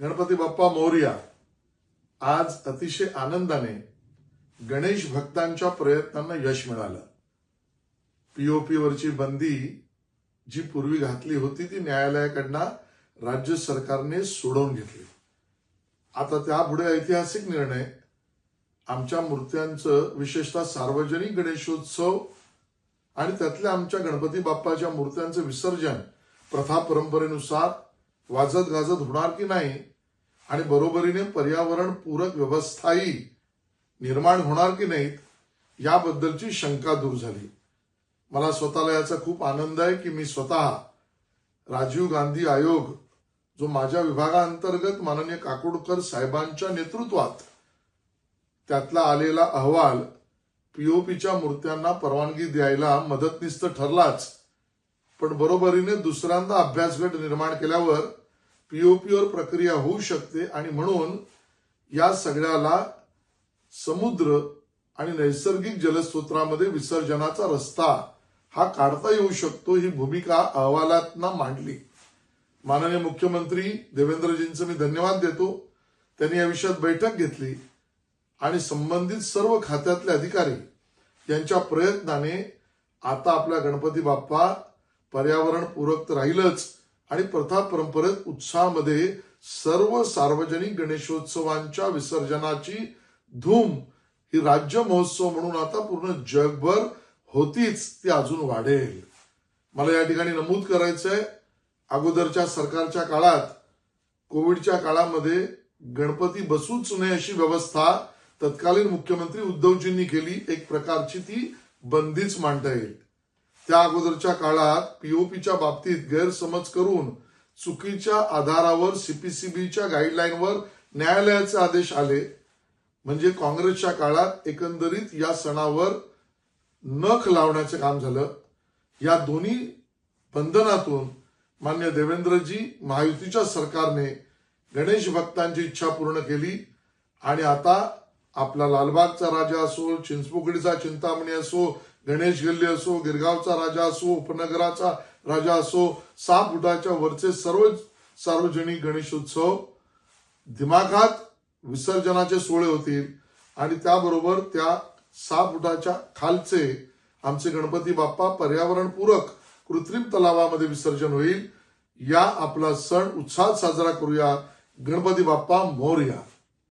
गणपती बाप्पा मोरया। आज अतिशय आनंदाने गणेश भक्तांच्या प्रयत्नांना यश मिळालं। पीओपी वरची बंदी जी पूर्वी घातली होती ती न्यायालयाकडनं राज्य सरकारने सोडवून घेतली। आता त्यापुढे ऐतिहासिक निर्णय आमच्या मूर्त्यांचं विशेषतः सार्वजनिक गणेशोत्सव आणि त्यातल्या आमच्या गणपती बाप्पाच्या मूर्त्यांचं विसर्जन प्रथा परंपरेनुसार वाजत गाजत होणार की नाही आणि बरोबरीने पर्यावरण पूरक व्यवस्थाही निर्माण होणार की नाहीत याबद्दलची शंका दूर झाली। मला स्वतःला याचा खूप आनंद आहे की मी स्वतः राजीव गांधी आयोग जो माझ्या विभागांतर्गत माननीय काकोडकर साहेबांच्या नेतृत्वात त्यातला आलेला अहवाल पीओपीच्या मूर्त्यांना परवानगी द्यायला मदतनीस ठरलाच, पण बरोबरीने दुसऱ्यांदा अभ्यासगट निर्माण केल्यावर पीओपीवर प्रक्रिया होऊ शकते आणि म्हणून या सगळ्याला समुद्र आणि नैसर्गिक जलस्रोतांमध्ये विसर्जनाचा रस्ता हा काढता येऊ शकतो ही भूमिका अहवालातनं मांडली। माननीय मुख्यमंत्री देवेंद्रजींचे मी धन्यवाद देतो। त्यांनी या विषयात बैठक घेतली आणि संबंधित सर्व खात्यातले अधिकारी यांच्या प्रयत्नाने आता आपला गणपती बाप्पा पर्यावरण पूरक राहीलच आणि प्रथा परंपरेत उत्साहामध्ये सर्व सार्वजनिक गणेशोत्सवांच्या विसर्जनाची धूम ही राज्य महोत्सव म्हणून आता पूर्ण जगभर होतीच, ती अजून वाढेल। मला या ठिकाणी नमूद करायचंय, अगोदरच्या सरकारच्या काळात कोविडच्या काळामध्ये गणपती बसूच नये अशी व्यवस्था तत्कालीन मुख्यमंत्री उद्धवजींनी केली। एक प्रकारची ती बंदीच मांडता येईल। त्या अगोदरच्या काळात पीओपीच्या बाबतीत गैरसमज करून चुकीच्या आधारावर सीपीसीबीच्या गाईडलाईनवर न्यायालयाचे आदेश आले। म्हणजे काँग्रेसच्या काळात एकंदरीत या सणावर नख लावण्याचे काम झालं। या दोन्ही बंधनातून मान्य देवेंद्रजी महायुतीच्या सरकारने गणेश भक्तांची इच्छा पूर्ण केली आणि आता आपला लालबागचा राजा असो, चिंचपोकळीचा चिंतामणी असो, गणेश गल्ली असो, गिरगावचा राजा असो, उपनगराचा राजा असो, 6 फुटाच्या वरचे सर्व सार्वजनिक गणेशोत्सव दिमाखात विसर्जनाचे सोहळे होतील आणि त्याबरोबर त्या 6 फुटाच्या खालचे आमचे गणपती बाप्पा पर्यावरणपूरक कृत्रिम तलावामध्ये विसर्जन होईल। या आपला सण उत्साहात साजरा करूया। गणपती बाप्पा मोरया।